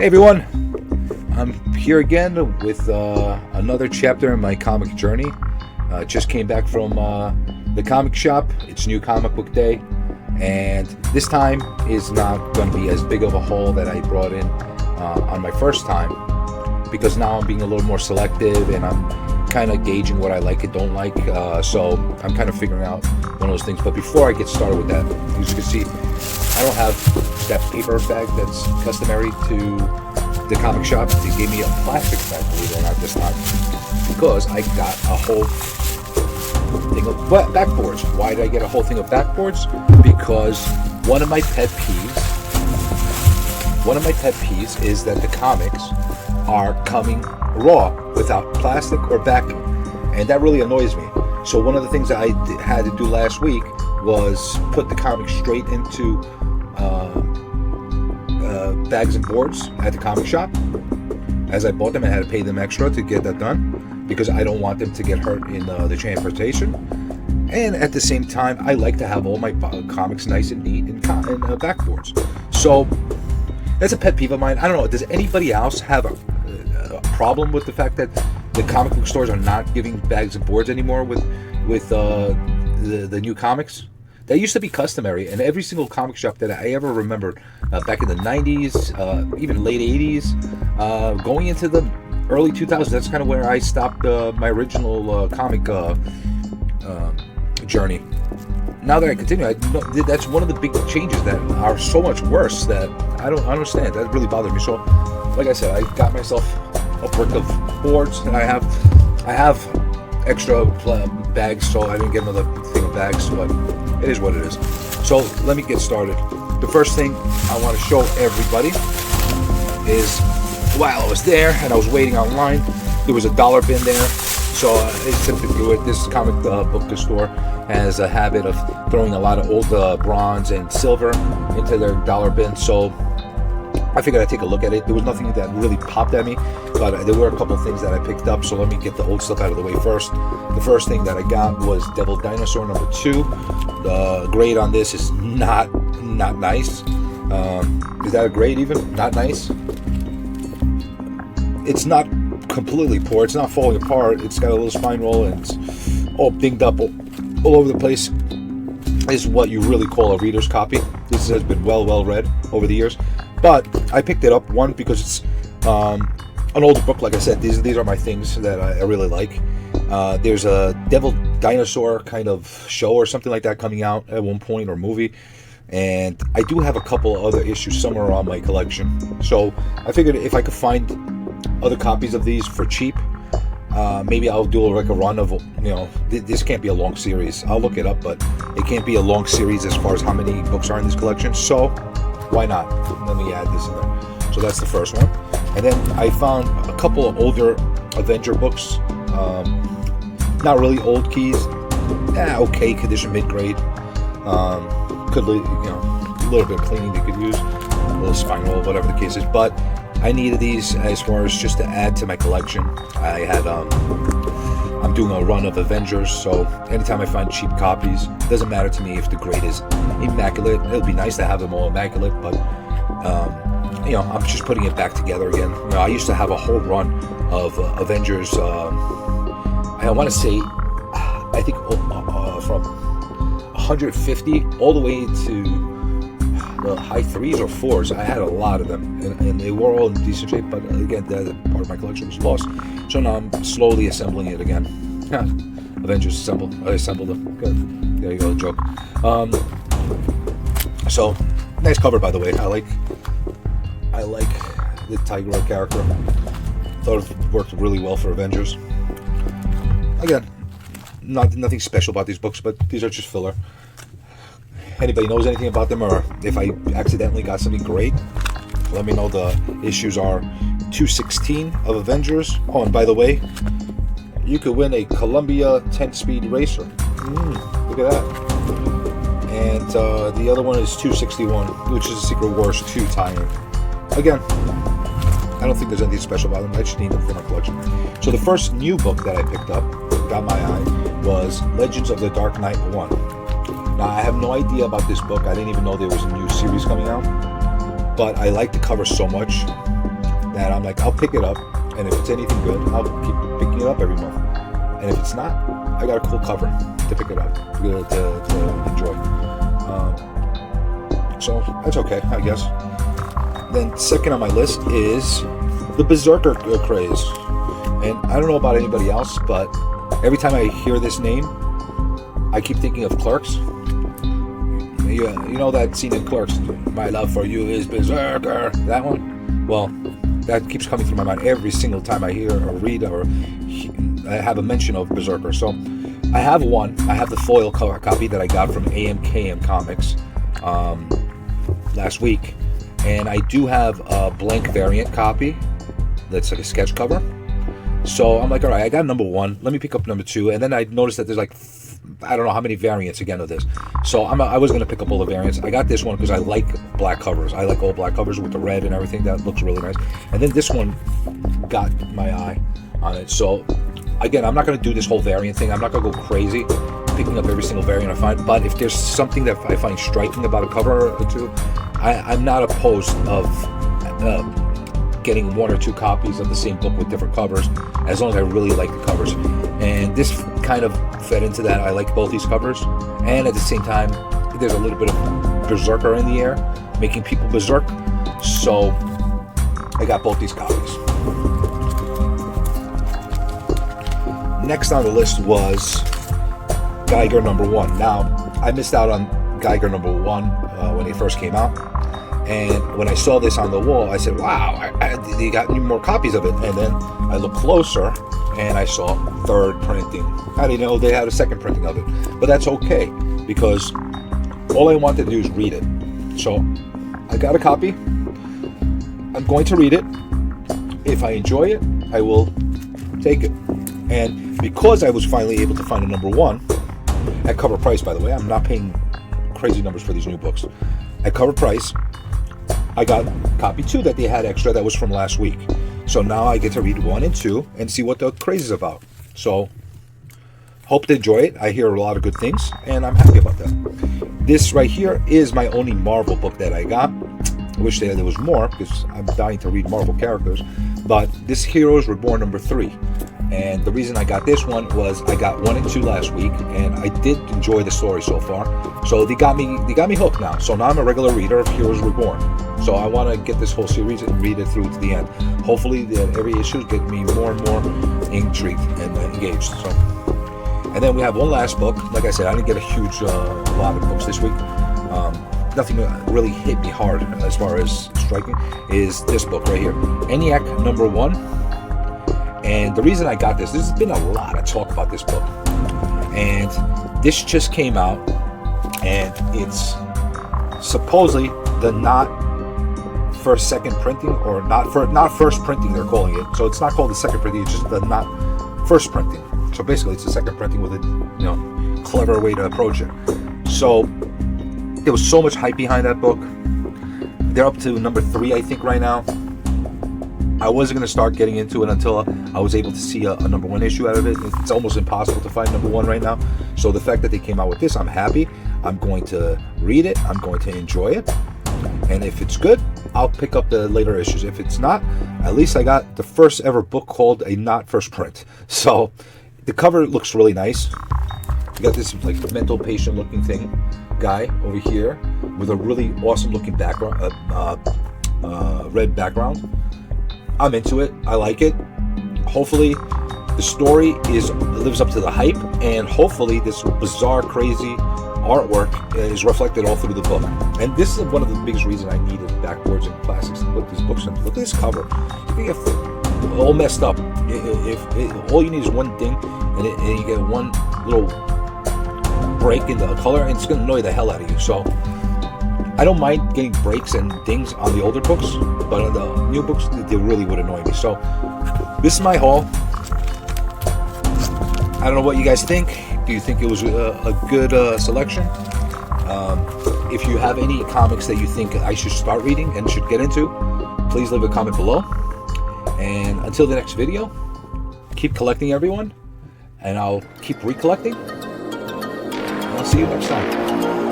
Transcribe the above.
Hey everyone, I'm here again with another chapter in my comic journey. Just came back from the comic shop. It's New Comic Book Day, and this time is not going to be as big of a haul that I brought in on my first time, because now I'm being a little more selective and I'm kind of gauging what I like and don't like. So I'm kind of figuring out one of those things. But before I get started with that, as you can see, I don't have that paper bag that's customary to the comic shop. They gave me a plastic bag, believe it or not, this time, because I got a whole thing of backboards. Why did I get a whole thing of backboards? Because one of my pet peeves is that the comics are coming raw without plastic or backing, and that really annoys me. So one of the things that I had to do last week was put the comics straight into bags and boards at the comic shop. As I bought them, I had to pay them extra to get that done, because I don't want them to get hurt in the transportation. And at the same time, I like to have all my comics nice and neat in backboards. So that's a pet peeve of mine. I don't know, does anybody else have a problem with the fact that the comic book stores are not giving bags and boards anymore with the new comics? That used to be customary, and every single comic shop that I ever remembered back in the 90s, even late 80s, going into the early 2000s, that's kind of where I stopped my original comic journey. Now that I continue, that's one of the big changes that are so much worse that I don't understand. That really bothered me. So, like I said, I got myself a brick of boards, and I have extra bags, so I didn't get another thing of bags, but it is what it is. So let me get started. The first thing I want to show everybody is, while I was there and I was waiting online, there was a dollar bin there. So it's typically what this comic book store has a habit of throwing a lot of old bronze and silver into their dollar bin. So I figured I'd take a look at it. There was nothing that really popped at me, but there were a couple of things that I picked up. So let me get the old stuff out of the way first. The first thing that I got was Devil Dinosaur number 2. The grade on this is not nice. Is that a grade even? Not nice? It's not completely poor. It's not falling apart. It's got a little spine roll and it's all dinged up all over the place. Is what you really call a reader's copy. This has been well read over the years. But I picked it up, one, because it's an older book. Like I said, these are my things that I really like. There's a Devil Dinosaur kind of show or something like that coming out at one point, or movie. And I do have a couple other issues somewhere around my collection. So I figured if I could find other copies of these for cheap, maybe I'll do a run of, this can't be a long series. I'll look it up, but it can't be a long series as far as how many books are in this collection. So why not? Let me add this in there. So that's the first one. And then I found a couple of older Avenger books. Not really old keys. Okay condition, mid-grade. Could, a little bit of cleaning they could use. A little spine roll, whatever the case is. But I needed these as far as just to add to my collection. I had, I'm doing a run of Avengers, so anytime I find cheap copies, it doesn't matter to me if the grade is immaculate. It'll be nice to have them all immaculate, but I'm just putting it back together again. I used to have a whole run of Avengers. I want to say, I think from 150 all the way to the high 3s or 4s. I had a lot of them, and they were all in decent shape, but again, that part of my collection was lost. So now I'm slowly assembling it again. Avengers assembled. I assembled them. Good. There you go, joke. So nice cover, by the way. I like the Tiger character. Thought it worked really well for Avengers. Again, nothing special about these books, but these are just filler. Anybody knows anything about them, or if I accidentally got something great, let me know. The issues are 216 of Avengers. Oh, and by the way, you could win a Columbia 10-speed racer. Look at that. And the other one is 261, which is a Secret Wars 2 tie-in. Again, I don't think there's anything special about them. I just need them for my collection. So the first new book that I picked up, got my eye, was Legends of the Dark Knight 1. Now, I have no idea about this book. I didn't even know there was a new series coming out. But I like the cover so much. that I'm like, I'll pick it up, and if it's anything good, I'll keep picking it up every month. And if it's not, I got a cool cover to pick it up, to enjoy. So that's okay, I guess. Then second on my list is the Berserker craze. And I don't know about anybody else, but every time I hear this name, I keep thinking of Clerks. You know that scene in Clerks, my love for you is Berserker, that one? Well, that keeps coming through my mind every single time I hear or read or I have a mention of Berserker. So I have the foil copy that I got from AMKM Comics last week, and I do have a blank variant copy that's like a sketch cover. So I'm like, all right, I got number 1, let me pick up number 2, and then I noticed that there's like I don't know how many variants again of this. So I was going to pick up all the variants. I got this one because I like black covers. I like all black covers with the red and everything. That looks really nice. And then this one got my eye on it. So again, I'm not going to do this whole variant thing. I'm not going to go crazy picking up every single variant I find. But if there's something that I find striking about a cover or two, I'm not opposed of getting 1 or 2 copies of the same book with different covers, as long as I really like the covers. And this kind of fed into that. I like both these covers, and at the same time, there's a little bit of Berserker in the air, making people berserk. So I got both these copies. Next on the list was Geiger number 1. Now, I missed out on Geiger number 1 when it first came out. And when I saw this on the wall, I said, wow, they got more copies of it. And then I looked closer, and I saw 3rd printing. I didn't know they had a 2nd printing of it. But that's okay, because all I wanted to do is read it. So I got a copy. I'm going to read it. If I enjoy it, I will take it. And because I was finally able to find a number 1, at cover price, by the way, I'm not paying crazy numbers for these new books. At cover price, I got copy 2 that they had extra that was from last week. So now I get to read 1 and 2 and see what the craze is about. So hope to enjoy it. I hear a lot of good things, and I'm happy about that. This right here is my only Marvel book that I got. I wish there was more, because I'm dying to read Marvel characters. But this Heroes Reborn number 3. And the reason I got this one was I got 1 and 2 last week, and I did enjoy the story so far. So they got me hooked now. So now I'm a regular reader of Heroes Reborn. So I want to get this whole series and read it through to the end. Hopefully, every issue get me more and more intrigued and engaged. So, and then we have one last book. Like I said, I didn't get a huge lot of books this week. Nothing really hit me hard as far as striking is this book right here, ENIAC number 1. And the reason I got this, there's been a lot of talk about this book, and this just came out, and it's supposedly the not first second printing, or not first printing, they're calling it. So it's not called the second printing, it's just the not first printing. So basically it's the second printing with a clever way to approach it. So there was so much hype behind that book. They're up to number 3, I think, right now. I wasn't going to start getting into it until I was able to see a number 1 issue out of it. It's almost impossible to find number 1 right now. So the fact that they came out with this, I'm happy. I'm going to read it. I'm going to enjoy it. And if it's good, I'll pick up the later issues. If it's not, at least I got the first ever book called a not first print. So the cover looks really nice. You got this like mental patient looking guy over here with a really awesome looking background, red background. I'm into it. I like it. Hopefully the story lives up to the hype, and hopefully this bizarre, crazy artwork is reflected all through the book. And this is one of the biggest reasons I needed backboards and plastics to put these books in. Look at this cover. You can get all messed up. If all you need is one ding, and you get one little break in the color, and it's going to annoy the hell out of you. So I don't mind getting breaks and dings on the older books, but on the new books, they really would annoy me. So this is my haul. I don't know what you guys think. Do you think it was a good selection? If you have any comics that you think I should start reading and should get into, please leave a comment below. And until the next video, keep collecting, everyone, and I'll keep recollecting. I'll see you next time.